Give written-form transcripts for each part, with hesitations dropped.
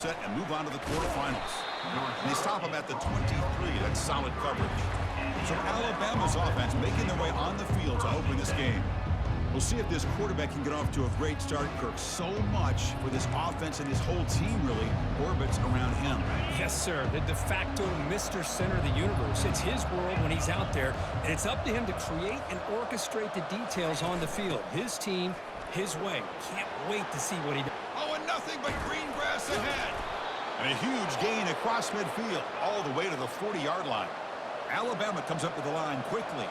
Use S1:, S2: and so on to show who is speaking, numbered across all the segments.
S1: Set and move on to the quarterfinals. And they stop him at the 23. That's solid coverage. So Alabama's offense making their way on the field to open this game. We'll see if this quarterback can get off to a great start, Kirk. So much for this offense and his whole team really orbits around him.
S2: Yes, sir. The de facto Mr. Center of the universe. It's his world when he's out there, and it's up to him to create and orchestrate the details on the field. His team, his way. Can't wait to see what he does.
S1: Oh, and nothing but green grass ahead. And a huge gain across midfield, all the way to the 40-yard line. Alabama comes up to the line quickly.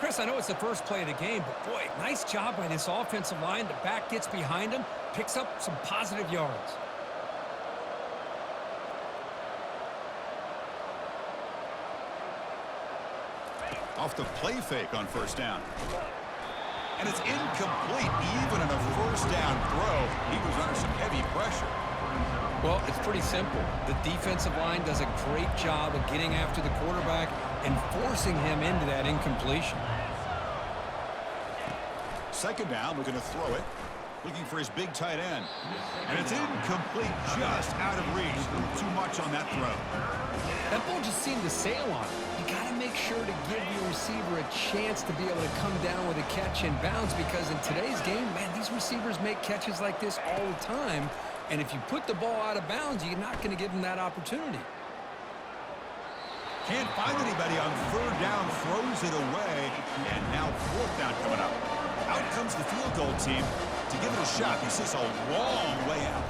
S2: Chris, I know it's the first play of the game, but boy, nice job by this offensive line. The back gets behind him, picks up some positive yards.
S1: Off the play fake on first down. And it's incomplete, even in a first down throw. He was under some heavy pressure.
S2: Well, it's pretty simple. The defensive line does a great job of getting after the quarterback and forcing him into that incompletion.
S1: Second down, looking to throw it. Looking for his big tight end. And it's incomplete, just out of reach. Too much on that throw.
S2: That ball just seemed to sail on him. You got to make sure to give your receiver a chance to be able to come down with a catch and bounce, because in today's game, man, these receivers make catches like this all the time. And if you put the ball out of bounds, you're not going to give them that opportunity.
S1: Can't find anybody on third down, throws it away, and now fourth down coming up. Out comes the field goal team to give it a shot. This is a long way out.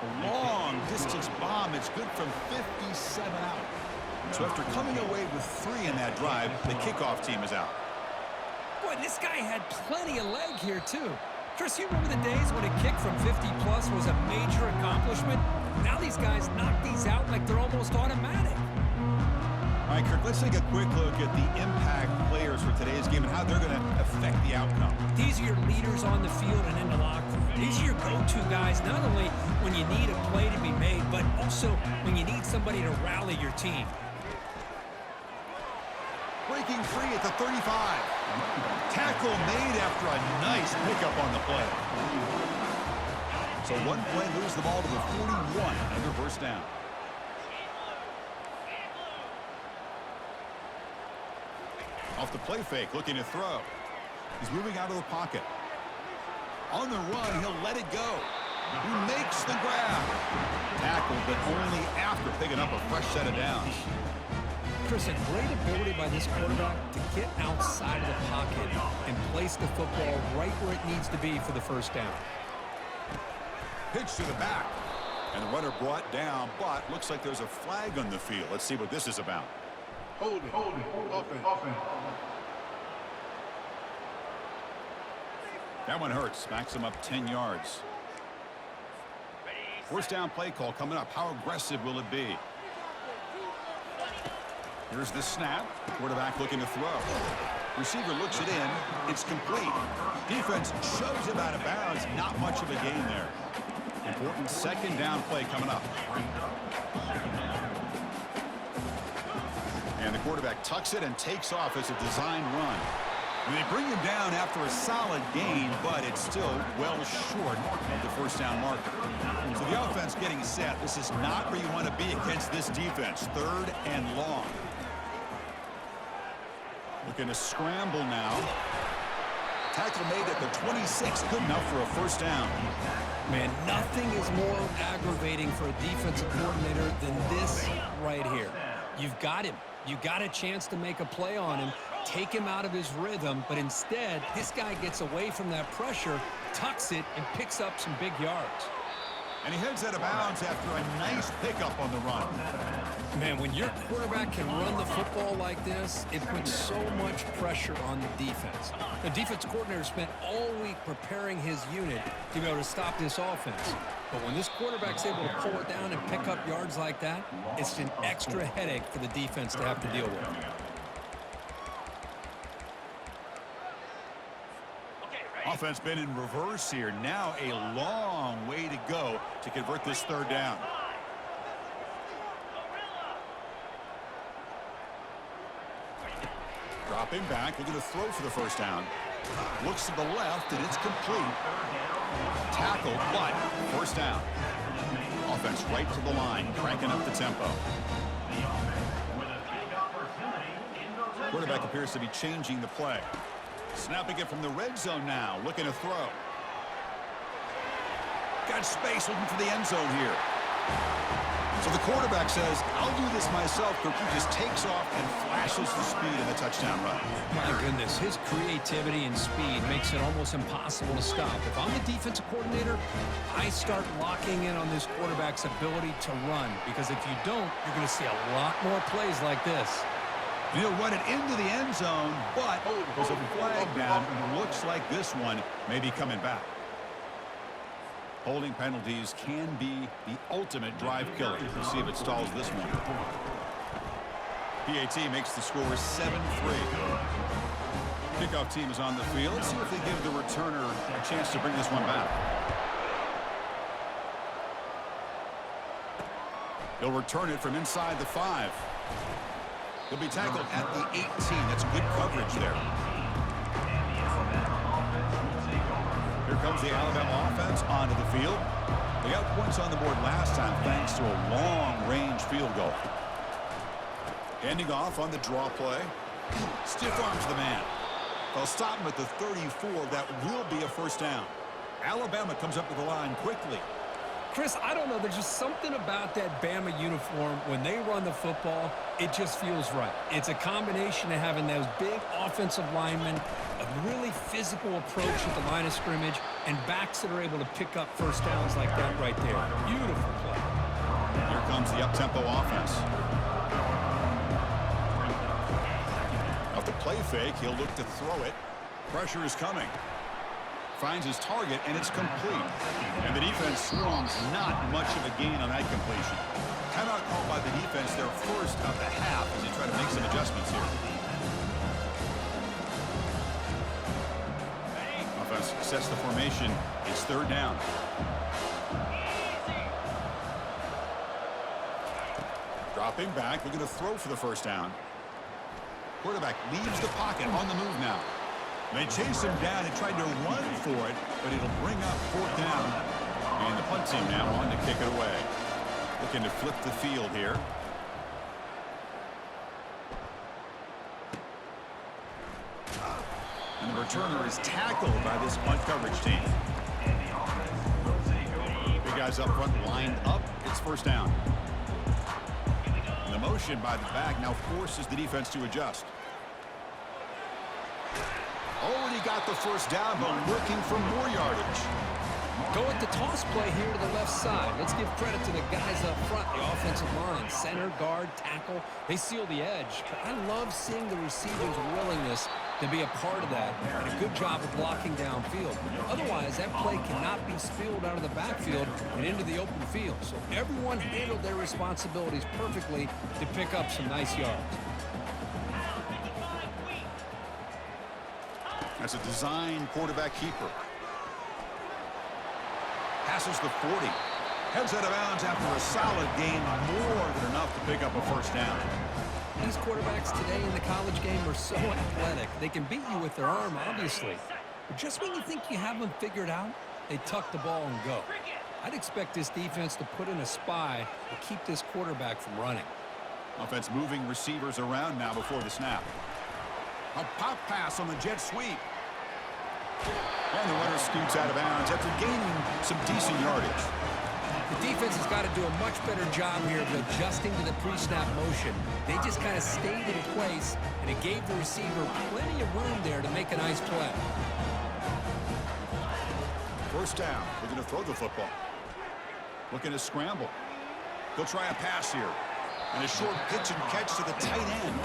S1: A long distance bomb. It's good from 57 out. So after coming away with 3 in that drive, the kickoff team is out.
S2: Boy, this guy had plenty of leg here, too. Chris, you remember the days when a kick from 50-plus was a major accomplishment? Now these guys knock these out like they're almost automatic.
S1: All right, Kirk, let's take a quick look at the impact players for today's game and how they're going to affect the outcome.
S2: These are your leaders on the field and in the locker room. These are your go-to guys, not only when you need a play to be made, but also when you need somebody to rally your team.
S1: Breaking free at the 35. Tackle made after a nice pickup on the play. So one play, lose the ball to the 41, another first down. Off the play fake, looking to throw. He's moving out of the pocket. On the run, he'll let it go. He makes the grab. Tackled, but only after picking up a fresh set of downs.
S2: Chris, a great ability by this quarterback to get outside of the pocket and place the football right where it needs to be for the first down.
S1: Pitch to the back. And the runner brought down, but looks like there's a flag on the field. Let's see what this is about.
S3: Hold it. Offense.
S1: That one hurts. Smacks him up 10 yards. First down play call coming up. How aggressive will it be? Here's the snap. Quarterback looking to throw. Receiver looks it in. It's complete. Defense shoves him out of bounds. Not much of a gain there. Important second down play coming up. And the quarterback tucks it and takes off as a design run. And they bring him down after a solid gain, but it's still well short of the first down marker. So the offense getting set. This is not where you want to be against this defense. Third and long. Looking to scramble now. Tackle made at the 26. Good enough for a first down.
S2: Man, nothing is more aggravating for a defensive coordinator than this right here. You've got him. You got a chance to make a play on him, take him out of his rhythm, but instead, this guy gets away from that pressure, tucks it, and picks up some big yards.
S1: And he heads out of bounds after a nice pickup on the run.
S2: Man, when your quarterback can run the football like this, it puts so much pressure on the defense. The defense coordinator spent all week preparing his unit to be able to stop this offense. But when this quarterback's able to pull it down and pick up yards like that, it's an extra headache for the defense to have to deal with.
S1: Offense been in reverse here. Now a long way to go to convert this third down. Dropping back, looking to throw for the first down. Looks to the left, and it's complete. Tackled, but first down. Offense right to the line, cranking up the tempo. Quarterback appears to be changing the play. Snapping it from the red zone now, looking to throw. Got space looking for the end zone here. So the quarterback says, I'll do this myself. Cookie just takes off and flashes the speed in the touchdown run.
S2: My goodness, his creativity and speed makes it almost impossible to stop. If I'm the defensive coordinator, I start locking in on this quarterback's ability to run, because if you don't, you're going to see a lot more plays like this.
S1: He'll run it into the end zone, but there's a flag down, and it looks like this one may be coming back. Holding penalties can be the ultimate drive killer. We'll see if it stalls this one. PAT makes the score 7-3. Kickoff team is on the field. See if they give the returner a chance to bring this one back. He'll return it from inside the 5. He'll be tackled at the 18. That's good coverage there. Here comes the Alabama offense onto the field. They got points on the board last time thanks to a long-range field goal. Ending off on the draw play. Stiff arms the man. They'll stop him at the 34. That will be a first down. Alabama comes up to the line quickly.
S2: Chris, I don't know. There's just something about that Bama uniform. When they run the football, it just feels right. It's a combination of having those big offensive linemen, a really physical approach at the line of scrimmage, and backs that are able to pick up first downs like that right there. Beautiful play.
S1: Here comes the up-tempo offense. Off the play fake, he'll look to throw it. Pressure is coming. Finds his target, and it's complete. And the defense swarms. Not much of a gain on that completion. Timeout called by the defense, their first of the half, as they try to make some adjustments here. Offense sets the formation. It's third down. Dropping back, looking to throw for the first down. Quarterback leaves the pocket on the move now. They chase him down and tried to run for it, but it'll bring up fourth down. And the punt team now on to kick it away. Looking to flip the field here. And the returner is tackled by this punt coverage team. Big guys up front lined up. It's first down. And the motion by the back now forces the defense to adjust. Already got the first down, but looking for more yardage.
S2: Go with the toss play here to the left side. Let's give credit to the guys up front, the offensive line, center, guard, tackle. They seal the edge. But I love seeing the receivers' willingness to be a part of that and a good job of blocking downfield. Otherwise, that play cannot be spilled out of the backfield and into the open field. So everyone handled their responsibilities perfectly to pick up some nice yards.
S1: That's a design quarterback keeper. Passes the 40. Heads out of bounds after a solid gain, more than enough to pick up a first down.
S2: These quarterbacks today in the college game are so athletic. They can beat you with their arm, obviously. But just when you think you have them figured out, they tuck the ball and go. I'd expect this defense to put in a spy to keep this quarterback from running.
S1: Offense moving receivers around now before the snap. A pop pass on the jet sweep. And the runner scoots out of bounds after gaining some decent yardage.
S2: The defense has got to do a much better job here of adjusting to the pre-snap motion. They just kind of stayed in place, and it gave the receiver plenty of room there to make a nice play.
S1: First down. Looking to throw the football. Looking to scramble. They'll try a pass here. And a short pitch and catch to the tight end.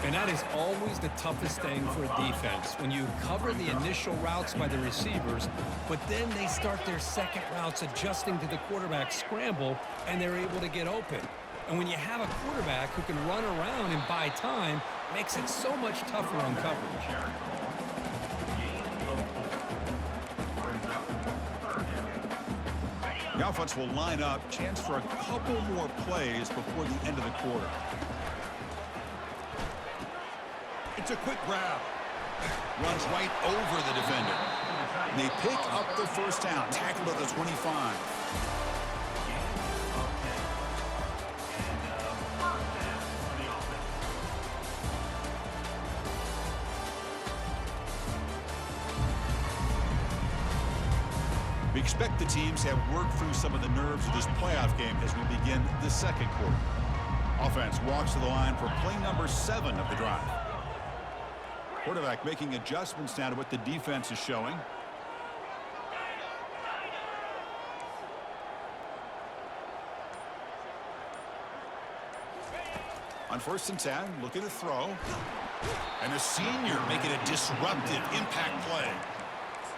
S2: And that is always the toughest thing for a defense, when you cover the initial routes by the receivers, but then they start their second routes adjusting to the quarterback's scramble, and they're able to get open. And when you have a quarterback who can run around and buy time, it makes it so much tougher on coverage.
S1: The offense will line up. Chance for a couple more plays before the end of the quarter. It's a quick grab. Runs right over the defender. And they pick up the first down. Tackled at the 25. We expect the teams to have worked through some of the nerves of this playoff game as we begin the second quarter. Offense walks to the line for play number 7 of the drive. Quarterback making adjustments now to what the defense is showing. On 1st and 10, looking to throw. And a senior making a disruptive impact play.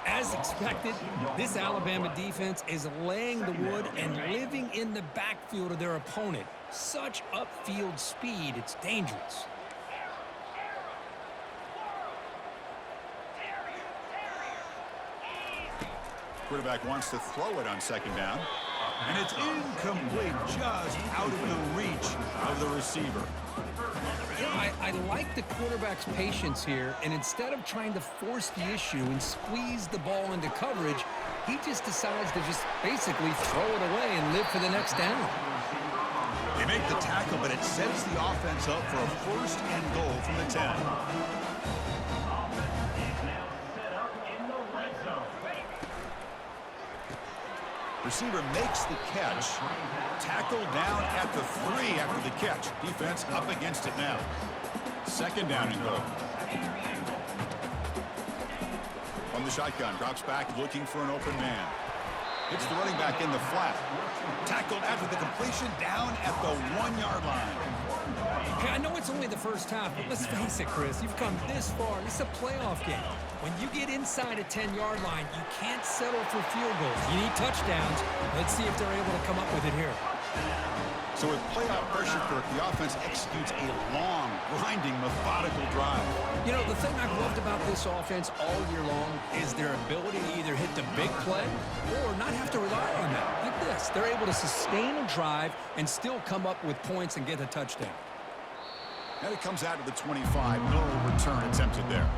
S2: As expected, this Alabama defense is laying the wood and living in the backfield of their opponent. Such upfield speed, it's dangerous.
S1: Quarterback wants to throw it on 2nd down. And it's incomplete, just out of the reach of the receiver.
S2: Yeah, I like the quarterback's patience here, and instead of trying to force the issue and squeeze the ball into coverage, he just decides to just basically throw it away and live for the next down.
S1: They make the tackle, but it sets the offense up for a 1st and goal from the 10. Receiver makes the catch. Tackle down at the 3 after the catch. Defense up against it now. 2nd down and goal. From the shotgun, drops back looking for an open man. Hits the running back in the flat. Tackled after the completion down at the 1-yard line.
S2: Okay, I know it's only the first half, but let's face it, Chris. You've come this far. This is a playoff game. When you get inside a 10-yard line, you can't settle for field goals. You need touchdowns. Let's see if they're able to come up with it here.
S1: So with playoff pressure, Kirk, the offense executes a long, grinding, methodical drive.
S2: You know, the thing I've loved about this offense all year long is their ability to either hit the big play or not have to rely on that. Like this, they're able to sustain a drive and still come up with points and get a touchdown.
S1: And it comes out to the 25. No return attempted there.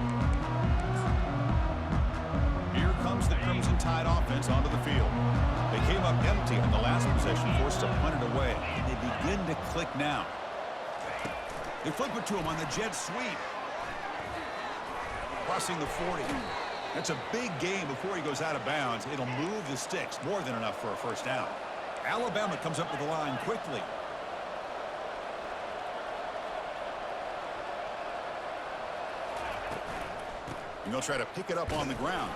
S1: Here comes the Crimson Tide offense onto the field. They came up empty on the last possession, forced to punt it away. And they begin to click now. They flip it to him on the jet sweep. Crossing the 40. That's a big gain before he goes out of bounds. It'll move the sticks, more than enough for a 1st down. Alabama comes up with the line quickly. And they'll try to pick it up on the ground.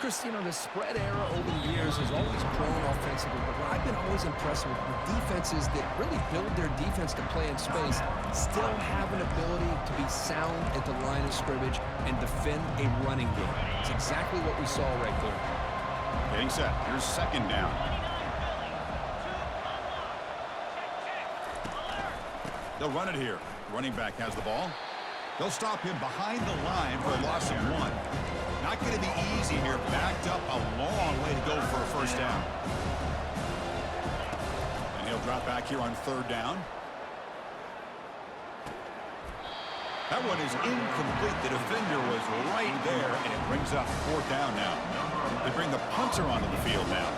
S2: Chris, you know, the spread era over the years has always grown offensively, but what I've been always impressed with defenses that really build their defense to play in space still have an ability to be sound at the line of scrimmage and defend a running game. It's exactly what we saw right there.
S1: Getting set. Here's 2nd down. They'll run it here. Running back has the ball. They'll stop him behind the line for a loss of 1. Not going to be easy here. Backed up a long way to go for a 1st down. And he'll drop back here on 3rd down. That one is incomplete. The defender was right there, and it brings up 4th down now. They bring the punter onto the field now.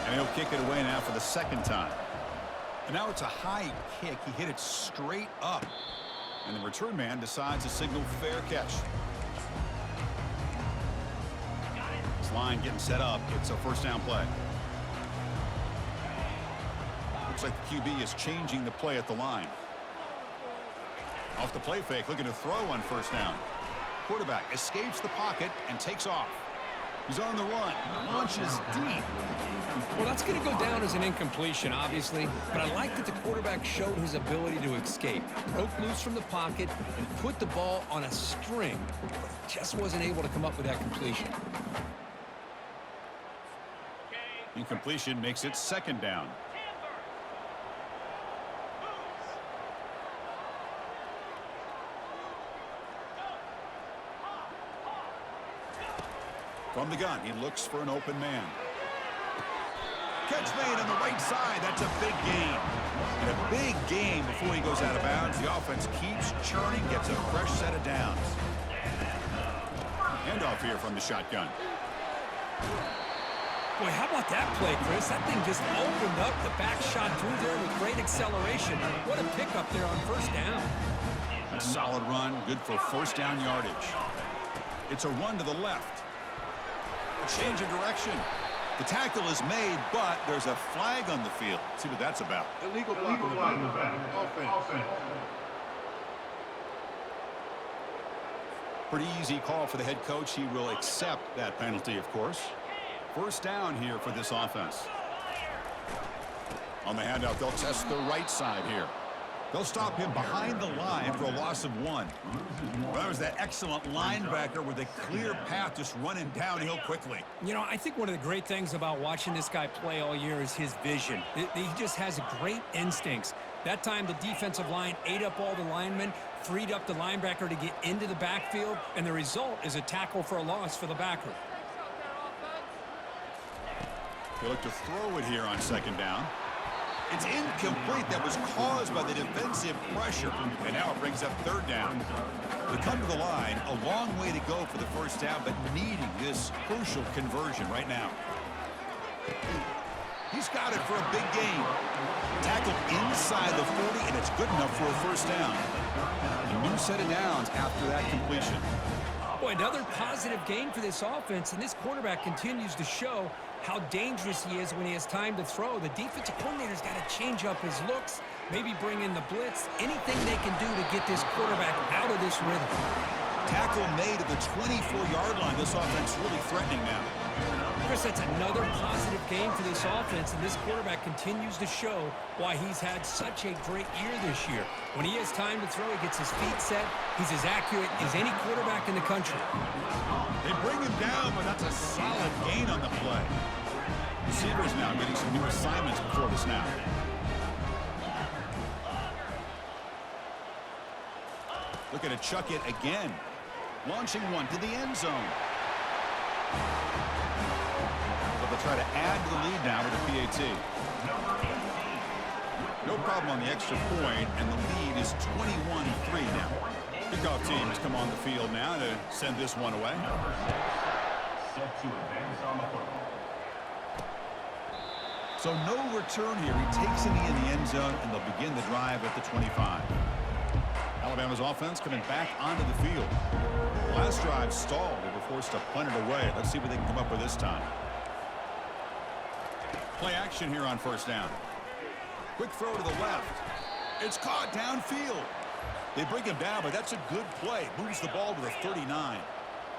S1: And he'll kick it away now for the 2nd time. And now it's a high kick. He hit it straight up. And the return man decides to signal fair catch. This line getting set up. It's a 1st down play. Looks like the QB is changing the play at the line. Off the play fake, looking to throw on 1st down. Quarterback escapes the pocket and takes off. He's on the run. Launches deep.
S2: Well, that's going to go down as an incompletion, obviously, but I like that the quarterback showed his ability to escape. Broke loose from the pocket and put the ball on a string, but just wasn't able to come up with that completion.
S1: Incompletion makes it 2nd down. From the gun, he looks for an open man. Catch made on the right side. That's a big gain. And a big gain before he goes out of bounds. The offense keeps churning, gets a fresh set of downs. Handoff here from the shotgun.
S2: Boy, how about that play, Chris? That thing just opened up. The back shot through there with great acceleration. What a pickup there on first down.
S1: A solid run, good for first down yardage. It's a run to the left. A change of direction. The tackle is made, but there's a flag on the field. Let's see what that's about.
S3: Illegal block in the back. Offense.
S1: Pretty easy call for the head coach. He will accept that penalty, of course. First down here for this offense. On the handout, they'll test the right side here. They'll stop him behind the line for a loss of 1. Well, that was that excellent linebacker with a clear path just running downhill quickly.
S2: You know, I think one of the great things about watching this guy play all year is his vision. He just has great instincts. That time, the defensive line ate up all the linemen, freed up the linebacker to get into the backfield, and the result is a tackle for a loss for the backer.
S1: They look to throw it here on second down. It's incomplete. That was caused by the defensive pressure. And now it brings up third down. They come to the line, a long way to go for the first down, but needing this crucial conversion right now. He's got it for a big gain. Tackle inside the 40, and it's good enough for a first down. A new set of downs after that completion.
S2: Boy, another positive gain for this offense, and this quarterback continues to show how dangerous he is when he has time to throw. The defensive coordinator's got to change up his looks, maybe bring in the blitz, anything they can do to get this quarterback out of this rhythm.
S1: Tackle made at the 24-yard line. This offense really threatening now.
S2: Chris, that's another positive game for this offense, and this quarterback continues to show why he's had such a great year this year. When he has time to throw, he gets his feet set. He's as accurate as any quarterback in the country.
S1: They bring him down, but that's a solid gain on the play. Receivers now getting some new assignments before the snap. Looking to chuck it again. Launching one to the end zone. But they'll try to add to the lead now with the PAT. No problem on the extra point, and the lead is 21-3 now. Kickoff team has come on the field now to send this one away.
S4: Set to advance on the football.
S1: So no return here. He takes it in the end zone, and they'll begin the drive at the 25. Alabama's offense coming back onto the field. Last drive stalled. They were forced to punt it away. Let's see what they can come up with this time. Play action here on first down. Quick throw to the left. It's caught downfield. They bring him down, but that's a good play. Moves the ball to the 39.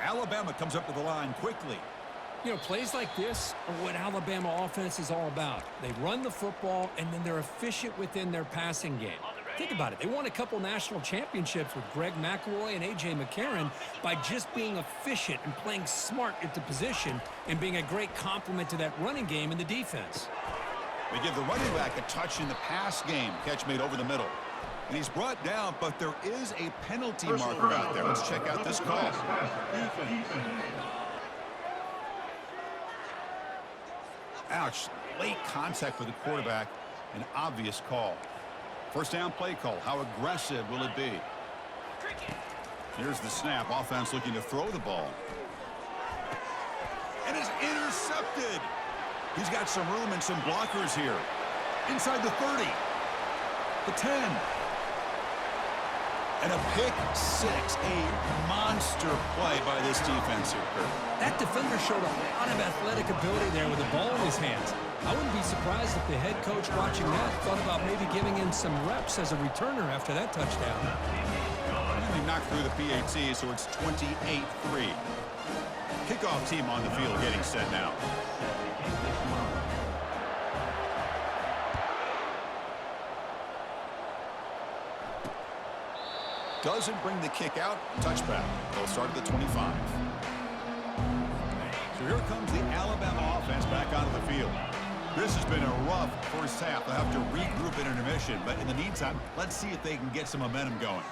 S1: Alabama comes up to the line quickly.
S2: You know, plays like this are what Alabama offense is all about. They run the football, and then they're efficient within their passing game. Think about it. They won a couple national championships with Greg McElroy and A.J. McCarron by just being efficient and playing smart at the position and being a great complement to that running game in the defense.
S1: They give the running back a touch in the pass game. Catch made over the middle. And he's brought down, but there is a penalty marker out there. Let's check out this call. Ouch. Late contact with the quarterback. An obvious call. First down play call. How aggressive will it be? Here's the snap. Offense looking to throw the ball. And it's intercepted. He's got some room and some blockers here. Inside the 30. The 10. And a pick six. A monster play by this defense here, Kurt.
S2: That defender showed a lot of athletic ability there with the ball in his hands. I wouldn't be surprised if the head coach watching that thought about maybe giving him some reps as a returner after that touchdown.
S1: And they knocked through the PAT, so it's 28-3. Kickoff team on the field getting set now. Doesn't bring the kick out. Touchback. They'll start at the 25. So here comes the Alabama offense back onto the field. This has been a rough first half. They'll have to regroup in intermission, but in the meantime, let's see if they can get some momentum going.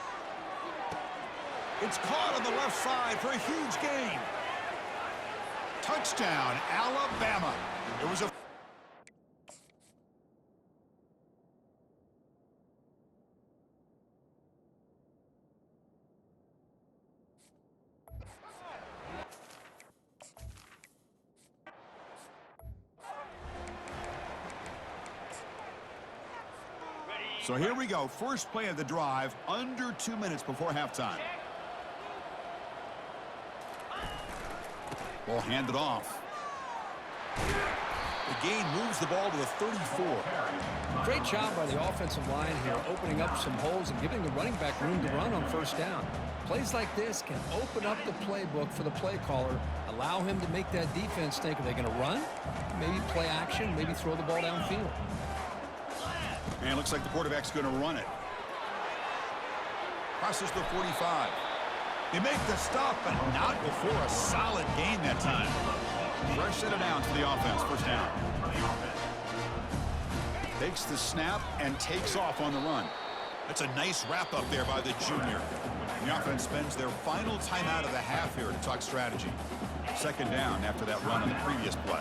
S1: It's caught on the left side for a huge gain. Touchdown, Alabama. It was a So here we go. First play of the drive, under 2 minutes before halftime. Ball handed off. The gain moves the ball to the 34.
S2: Great job by the offensive line here, opening up some holes and giving the running back room to run on first down. Plays like this can open up the playbook for the play caller, allow him to make that defense think, are they going to run? Maybe play action, maybe throw the ball downfield.
S1: And it looks like the quarterback's going to run it. Crosses the 45. They make the stop, but not before a solid gain that time. Fresh set of downs for the offense. First down. Takes the snap and takes off on the run. That's a nice wrap up there by the junior. The offense spends their final timeout of the half here to talk strategy. Second down after that run on the previous play.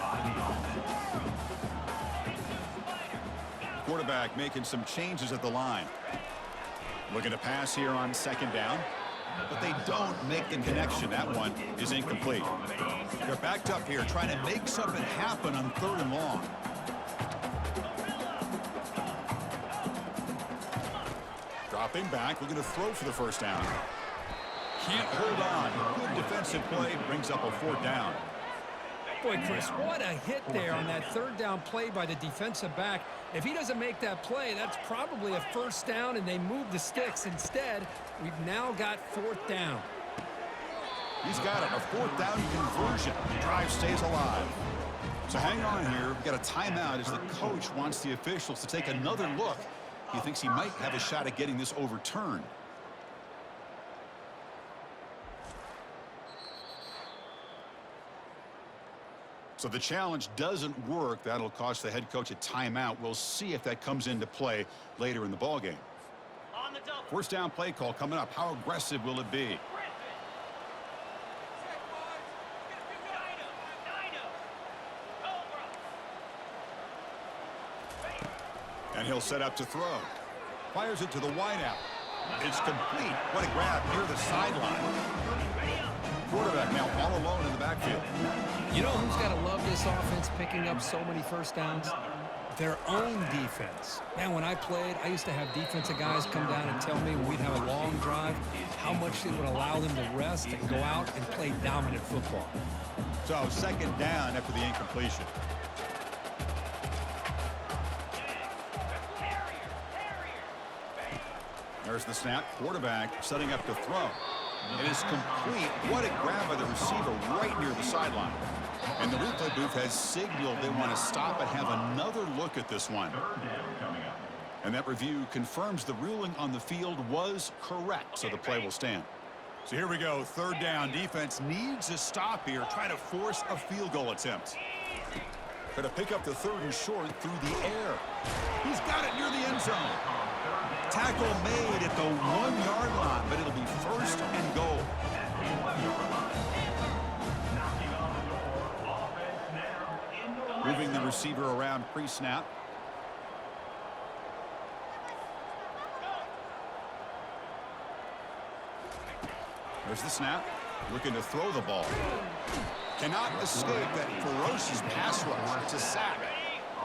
S1: Quarterback making some changes at the line. Looking to pass here on second down. But they don't make the connection. That one is incomplete. They're backed up here trying to make something happen on third and long. Dropping back, looking to throw for the first down. Can't hold on. Good defensive play, brings up a fourth down.
S2: Boy, Chris, what a hit there on that third down play by the defensive back. If he doesn't make that play, that's probably a first down, and they move the sticks. Instead, we've now got fourth down.
S1: He's got it, a fourth down conversion. The drive stays alive. So hang on here. We've got a timeout as the coach wants the officials to take another look. He thinks he might have a shot at getting this overturned. So the challenge doesn't work. That'll cost the head coach a timeout. We'll see if that comes into play later in the ballgame. First down play call coming up. How aggressive will it be? And he'll set up to throw. Fires it to the wideout. It's complete. What a grab near the sideline. Quarterback now all alone in the backfield.
S2: You know who's got to love this offense picking up so many first downs? Their own defense. Man, when I played, I used to have defensive guys come down and tell me when we'd have a long drive how much it would allow them to rest and go out and play dominant football.
S1: So second down after the incompletion. There's the snap. Quarterback setting up to throw. It is complete. What a grab by the receiver right near the sideline. And the replay booth has signaled they want to stop and have another look at this one. And that review confirms the ruling on the field was correct, so the play will stand. So here we go. Third down. Defense needs a stop here. Try to force a field goal attempt. Try to pick up the third and short through the air. He's got it near the end zone. Tackle made at the 1 yard line, but it'll be first and goal. Moving the receiver around pre-snap. There's the snap. Looking to throw the ball. Cannot escape that ferocious pass rush. It's a sack.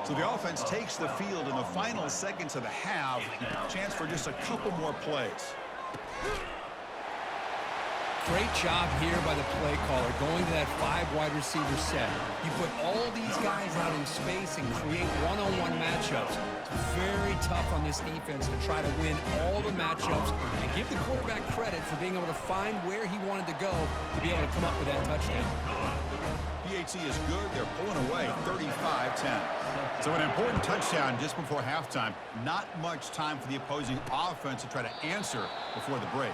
S1: So the offense takes the field in the final seconds of the half. Chance for just a couple more plays.
S2: Great job here by the play caller going to that 5 wide receiver set. You put all these guys out in space and create one-on-one matchups. It's very tough on this defense to try to win all the matchups and give the quarterback credit for being able to find where he wanted to go to be able to come up with that touchdown.
S1: PAT is good. They're pulling away 35-10. So an important touchdown just before halftime. Not much time for the opposing offense to try to answer before the break.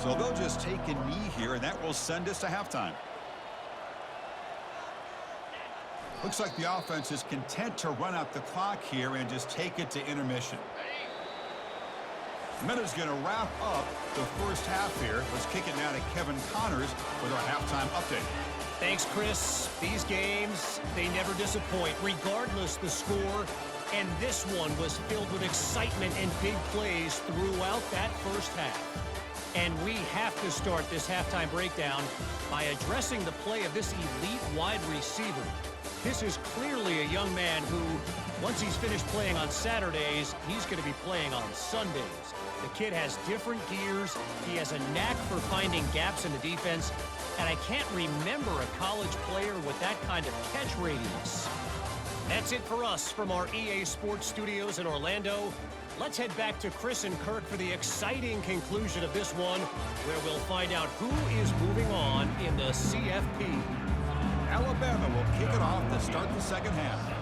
S1: So they'll just take a knee here, and that will send us to halftime. Looks like the offense is content to run out the clock here and just take it to intermission. Minute's going to wrap up the first half here. Let's kick it now to Kevin Connors with our halftime update.
S5: Thanks, Chris. These games, they never disappoint, regardless the score. And this one was filled with excitement and big plays throughout that first half. And we have to start this halftime breakdown by addressing the play of this elite wide receiver. This is clearly a young man who, once he's finished playing on Saturdays, he's going to be playing on Sundays. The kid has different gears. He has a knack for finding gaps in the defense. And I can't remember a college player with that kind of catch radius. That's it for us from our EA Sports Studios in Orlando. Let's head back to Chris and Kirk for the exciting conclusion of this one, where we'll find out who is moving on in the CFP.
S1: Alabama will kick it off to start the second half.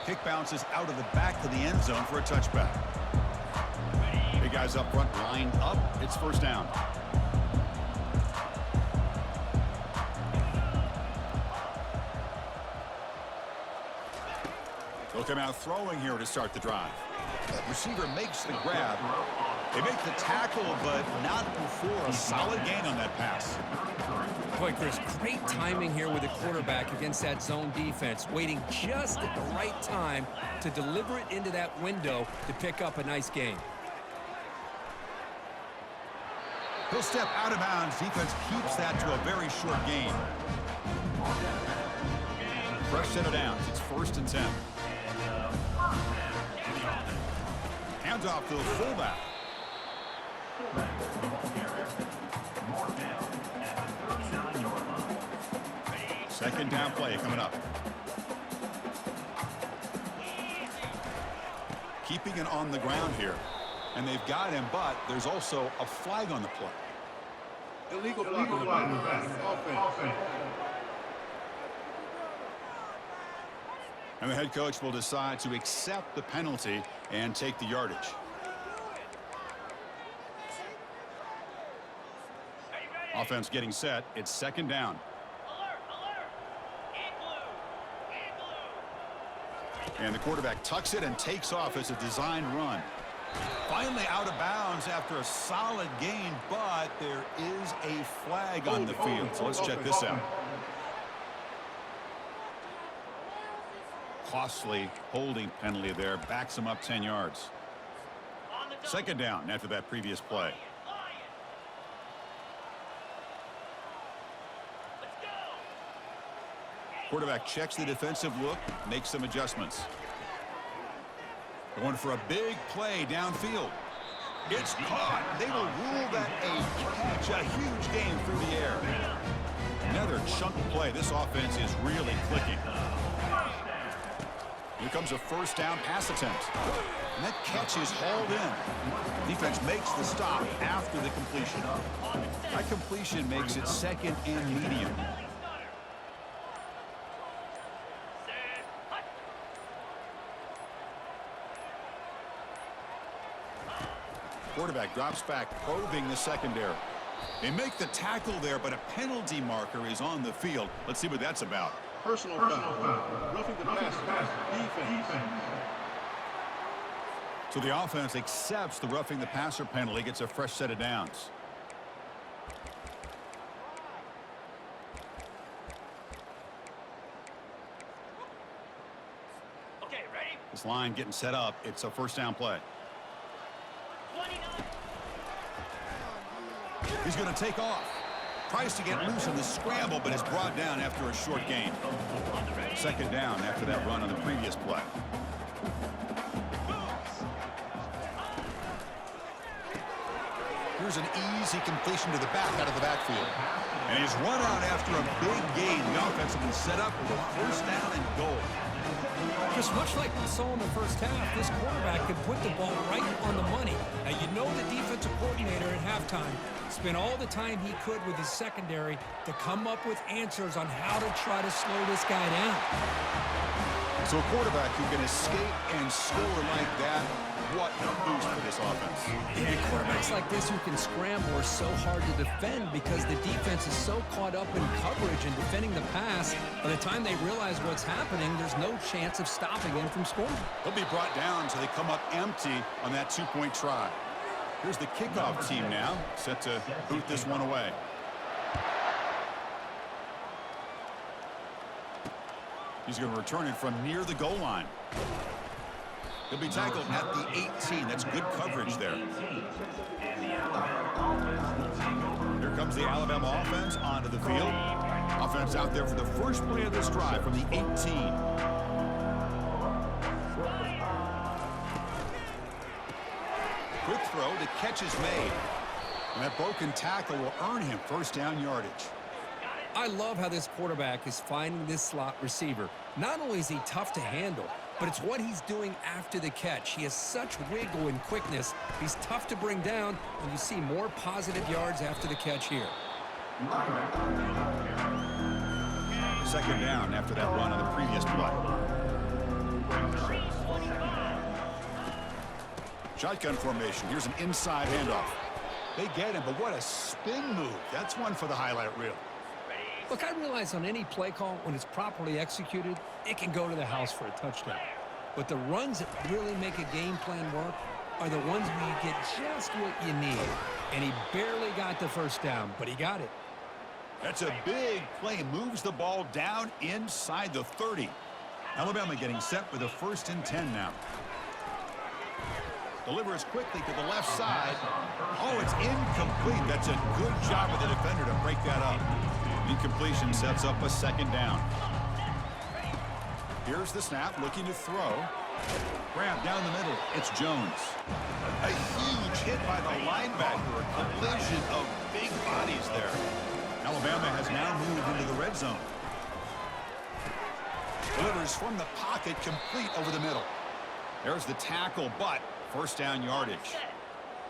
S1: Kick bounces out of the back to the end zone for a touchback. Big guys up front lined up. It's first down. They'll come out throwing here to start the drive. Receiver makes the grab. They make the tackle, but not before a solid gain on that pass.
S2: Boy, Chris, great timing here with the quarterback against that zone defense, waiting just at the right time to deliver it into that window to pick up a nice gain.
S1: He'll step out of bounds. Defense keeps that to a very short gain. Fresh set of downs. It's 1st and 10. Hands off to the fullback. Second down play coming up. Keeping it on the ground here. And they've got him, but there's also a flag on the play.
S3: Illegal flag on the back. Offense.
S1: And the head coach will decide to accept the penalty and take the yardage. Offense getting set. It's second down. And the quarterback tucks it and takes off as a designed run. Finally out of bounds after a solid gain, but there is a flag on the field. So let's check this out. Costly holding penalty there. Backs him up 10 yards. Second down after that previous play. Quarterback checks the defensive look, makes some adjustments. Going for a big play downfield. It's caught. They will rule that a catch, a huge gain through the air. Another chunk play. This offense is really clicking. Here comes a first down pass attempt. And that catch is hauled in. Defense makes the stop after the completion. That completion makes it second and medium. Quarterback drops back, probing the secondary. They make the tackle there, but a penalty marker is on the field. Let's see what that's about.
S3: Personal foul. Roughing the passer. Defense.
S1: So the offense accepts the roughing the passer penalty, gets a fresh set of downs.
S4: Okay, ready?
S1: This line getting set up. It's a first down play.
S4: 29.
S1: He's going to take off. Tries to get loose in the scramble, but is brought down after a short gain. Second down after that run on the previous play. Here's an easy completion to the back out of the backfield. And he's run out after a big gain. The offense has been set up with a first down and goal.
S2: Just much like we saw in the first half, this quarterback can put the ball right on the money. Now, you know the defensive coordinator at halftime spent all the time he could with his secondary to come up with answers on how to try to slow this guy down.
S1: So a quarterback who can escape and score like that, what a boost for this offense.
S2: Yeah, quarterbacks like this who can scramble are so hard to defend because the defense is so caught up in coverage and defending the pass. By the time they realize what's happening, there's no chance of stopping him from scoring.
S1: He'll be brought down so they come up empty on that two-point try. Here's the kickoff team now, set to boot this one away. He's going to return it from near the goal line. He'll be tackled at the 18. That's good coverage there. Here comes the Alabama offense onto the field. Offense out there for the first play of this drive from the 18. Quick throw. The catch is made. And that broken tackle will earn him first down yardage.
S2: I love how this quarterback is finding this slot receiver. Not only is he tough to handle, but it's what he's doing after the catch. He has such wiggle and quickness. He's tough to bring down, and you see more positive yards after the catch here.
S1: Second down after that run on the previous play. Shotgun formation. Here's an inside handoff. They get him, but what a spin move. That's one for the highlight reel.
S2: Look, I realize on any play call, when it's properly executed, it can go to the house for a touchdown. But the runs that really make a game plan work are the ones where you get just what you need. And he barely got the first down, but he got it.
S1: That's a big play. Moves the ball down inside the 30. Alabama getting set with a 1st and 10 now. Delivers quickly to the left side. Oh, it's incomplete. That's a good job of the defender to break that up. Incompletion sets up a second down. Here's the snap, looking to throw. Grab down the middle. It's Jones. A huge hit by the linebacker. A collision of big bodies there. Alabama has now moved into the red zone. Delivers from the pocket, complete over the middle. There's the tackle, but first down yardage.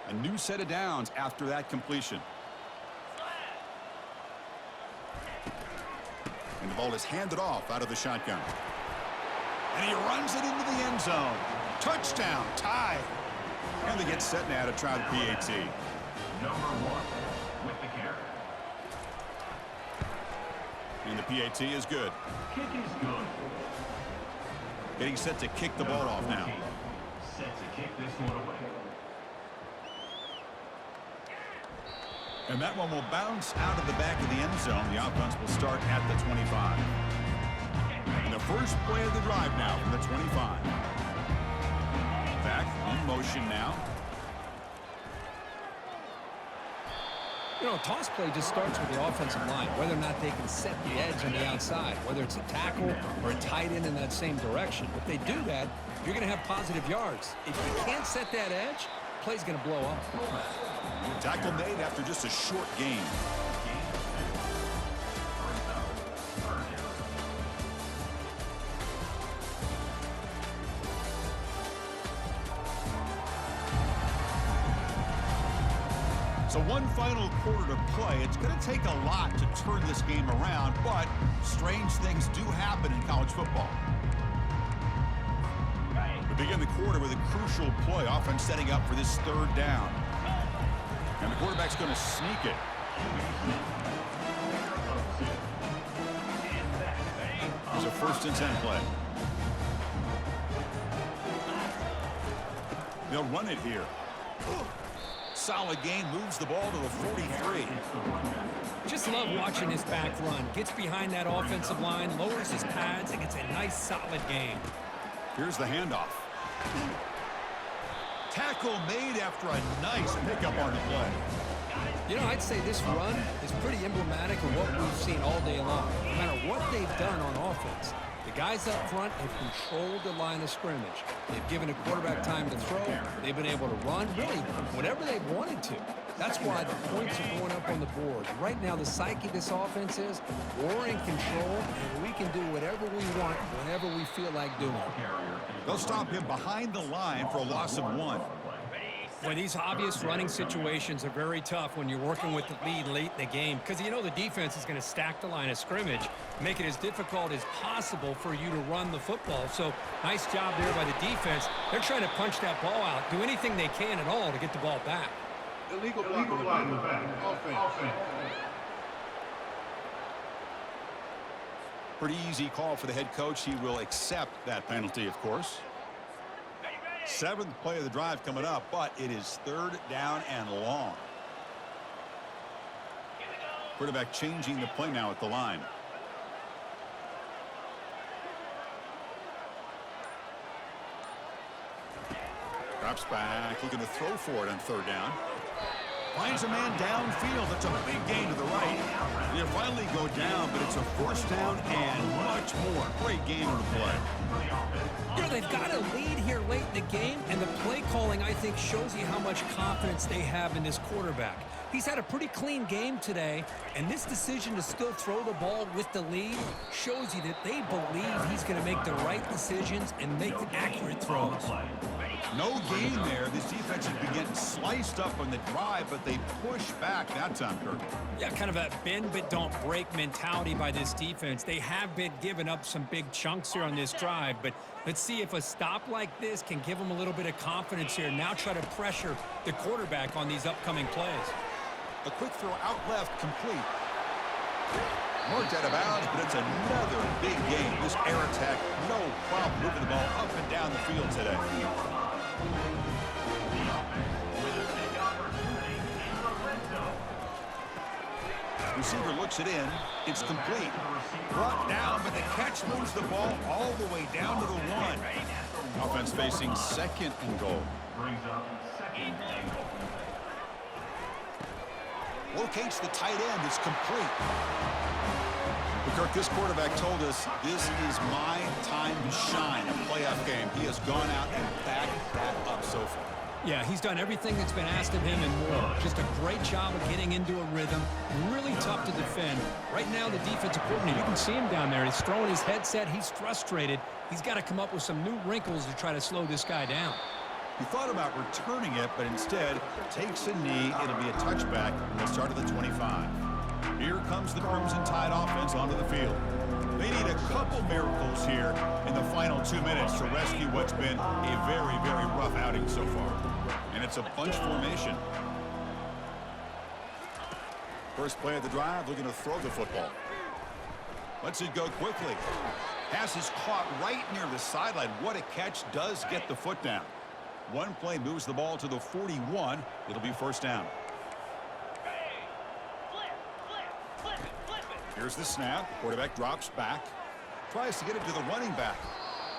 S1: A new set of downs after that completion. And the ball is handed off out of the shotgun. And he runs it into the end zone. Touchdown, tie. And they get set now to try the PAT.
S4: Number 1 with the carry.
S1: And the PAT is good.
S4: Kick is good.
S1: Getting set to kick the ball off now.
S4: Set to kick this one away.
S1: And that one will bounce out of the back of the end zone. The offense will start at the 25. And the first play of the drive now from the 25. Back in motion now.
S2: You know, a toss play just starts with the offensive line, whether or not they can set the edge on the outside, whether it's a tackle or a tight end in that same direction. If they do that, you're going to have positive yards. If you can't set that edge, play's going to blow up.
S1: Tackle made after just a short gain. So one final quarter to play. It's going to take a lot to turn this game around, but strange things do happen in college football. We begin the quarter with a crucial play, offense setting up for this third down. And the quarterback's going to sneak it. It's a 1st and 10 play. They'll run it here. Solid gain, moves the ball to the 43.
S2: Just love watching this back run. Gets behind that offensive line, lowers his pads, and gets a nice solid gain.
S1: Here's the handoff. Tackle made after a nice pickup on the play.
S2: You know, I'd say this run is pretty emblematic of what we've seen all day long. No matter what they've done on offense, the guys up front have controlled the line of scrimmage. They've given a quarterback time to throw. They've been able to run, really, whenever they've wanted to. That's why the points are going up on the board. Right now, the psyche of this offense is we're in control, and we can do whatever we want whenever we feel like doing it.
S1: They'll stop him behind the line for a loss of 1.
S2: Well, these obvious running situations are very tough when you're working with the lead late in the game because you know the defense is going to stack the line of scrimmage, make it as difficult as possible for you to run the football. So nice job there by the defense. They're trying to punch that ball out, do anything they can at all to get the ball back.
S3: Illegal block in the back. Offense.
S1: Pretty easy call for the head coach. He will accept that penalty, of course. 7th play of the drive coming up, but it is 3rd down and long. Quarterback changing the play now at the line. Drops back, looking to throw for it on third down. Finds a man downfield. That's a big gain to the right. They finally go down, but it's a first down and much more. Great game on the play.
S2: You know, they've got a lead here late in the game, and the play calling, I think, shows you how much confidence they have in this quarterback. He's had a pretty clean game today, and this decision to still throw the ball with the lead shows you that they believe he's going to make the right decisions and make accurate throws.
S1: No gain there. This defense has been getting sliced up on the drive, but they push back that time, Kirk.
S2: Yeah, kind of a bend but don't break mentality by this defense. They have been giving up some big chunks here on this drive, but let's see if a stop like this can give them a little bit of confidence here. Now try to pressure the quarterback on these upcoming plays.
S1: A quick throw out left, complete. Marked out of bounds, but it's another big game. This air attack, no problem moving the ball up and down the field today. Receiver looks it in. It's complete. Brought down, but the catch moves the ball all the way down to the 1. Offense facing second and goal.
S4: Brings up second and goal.
S1: Locates the tight end. It's complete. But Kirk, this quarterback told us this is my time to shine. A playoff game. He has gone out and backed that up so far.
S2: Yeah, he's done everything that's been asked of him and more. Just a great job of getting into a rhythm. Really tough to defend. Right now, the defensive coordinator, you can see him down there. He's throwing his headset. He's frustrated. He's got to come up with some new wrinkles to try to slow this guy down.
S1: He thought about returning it, but instead takes a knee. It'll be a touchback at the start of the 25. Here comes the Crimson Tide offense onto the field. They need a couple miracles here in the final 2 minutes to rescue what's been a very, very rough outing so far. And it's a bunch formation. First play of the drive, looking to throw the football. Lets it go quickly. Pass is caught right near the sideline. What a catch. Does get the foot down. One play moves the ball to the 41. It'll be first down. Here's the snap. Quarterback drops back. Tries to get it to the running back.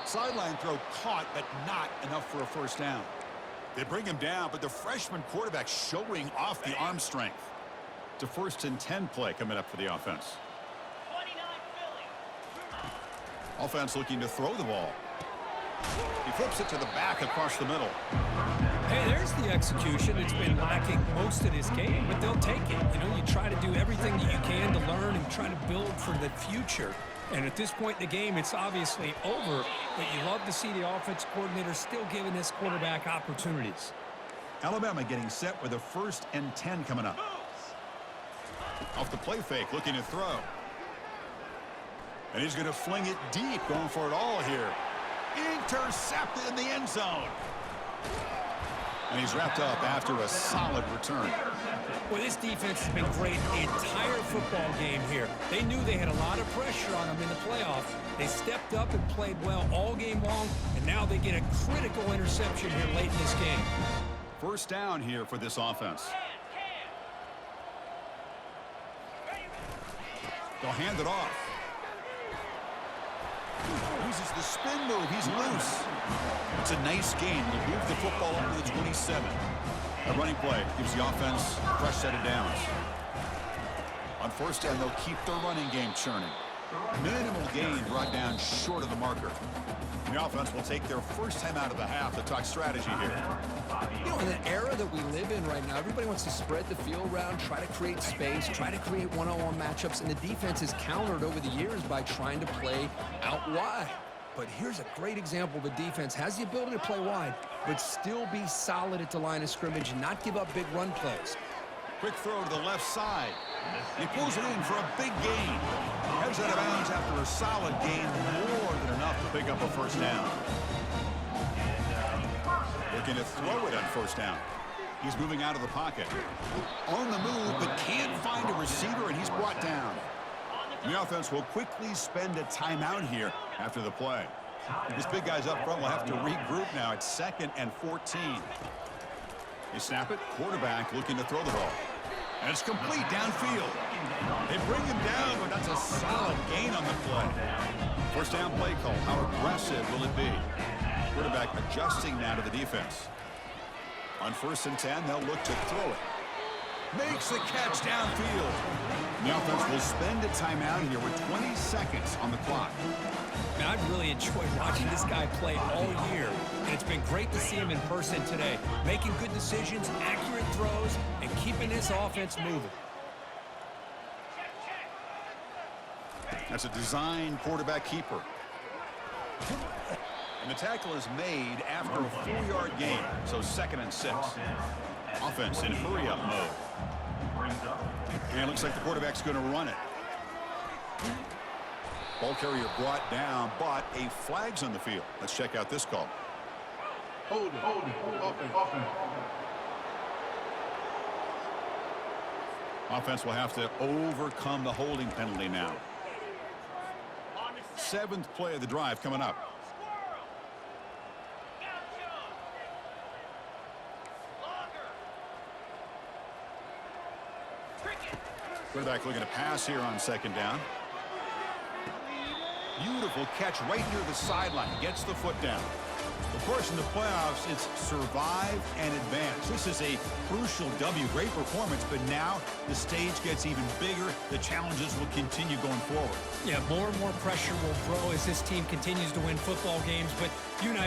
S1: Sideline throw caught, but not enough for a first down. They bring him down, but the freshman quarterback showing off the arm strength. It's a 1st and 10 play coming up for the offense. Offense looking to throw the ball. He flips it to the back across the middle.
S2: Hey, there's the execution. It's been lacking most of this game, but they'll take it. You know, you try to do everything that you can to learn and try to build for the future. And at this point in the game, it's obviously over, but you love to see the offense coordinator still giving this quarterback opportunities.
S1: Alabama getting set with a 1st and 10 coming up. Off the play fake, looking to throw. And he's going to fling it deep, going for it all here. Intercepted in the end zone. And he's wrapped up after a solid return.
S2: Well, this defense has been great the entire football game here. They knew they had a lot of pressure on them in the playoff. They stepped up and played well all game long, and now they get a critical interception here late in this game.
S1: First down here for this offense. They'll hand it off. Uses the spin move. He's loose. It's a nice gain. They'll move the football up to the 27. A running play gives the offense a fresh set of downs. On first down, they'll keep their running game churning. Minimal gain brought down short of the marker. The offense will take their first time out of the half to talk strategy here.
S2: You know, in the era that we live in right now, everybody wants to spread the field around, try to create space, try to create one-on-one matchups, and the defense is countered over the years by trying to play out wide. But here's a great example of a defense has the ability to play wide, but still be solid at the line of scrimmage and not give up big run plays.
S1: Quick throw to the left side. He pulls it in for a big gain. Heads out of bounds after a solid gain, more than enough to pick up a first down. Looking to throw it on first down. He's moving out of the pocket. On the move, but can't find a receiver, and he's brought down. The offense will quickly spend a timeout here after the play. This big guy's up front will have to regroup now. It's 2nd and 14. They snap it. Quarterback looking to throw the ball. And it's complete downfield. They bring him down, but that's a solid gain on the play. First down play call. How aggressive will it be? Quarterback adjusting now to the defense. On 1st and 10, they'll look to throw it. Makes the catch downfield. The offense will spend a timeout here with 20 seconds on the clock.
S2: Now, I've really enjoyed watching this guy play all year, and it's been great to see him in person today, making good decisions, accurate throws, and keeping this offense moving.
S1: That's a design quarterback keeper. And the tackle is made after a 4-yard gain, so 2nd and 6. Offense in hurry-up mode. And it looks like the quarterback's going to run it. Ball carrier brought down, but a flag's on the field. Let's check out this call.
S3: Hold it. Offense.
S1: Offense will have to overcome the holding penalty now. 7th play of the drive coming up. Quarterback looking to pass here on 2nd down. Beautiful catch right near the sideline. Gets the foot down. Of course, in the playoffs, it's survive and advance. This is a crucial W. Great performance, but now the stage gets even bigger. The challenges will continue going forward.
S2: Yeah, more and more pressure will grow as this team continues to win football games, but you and I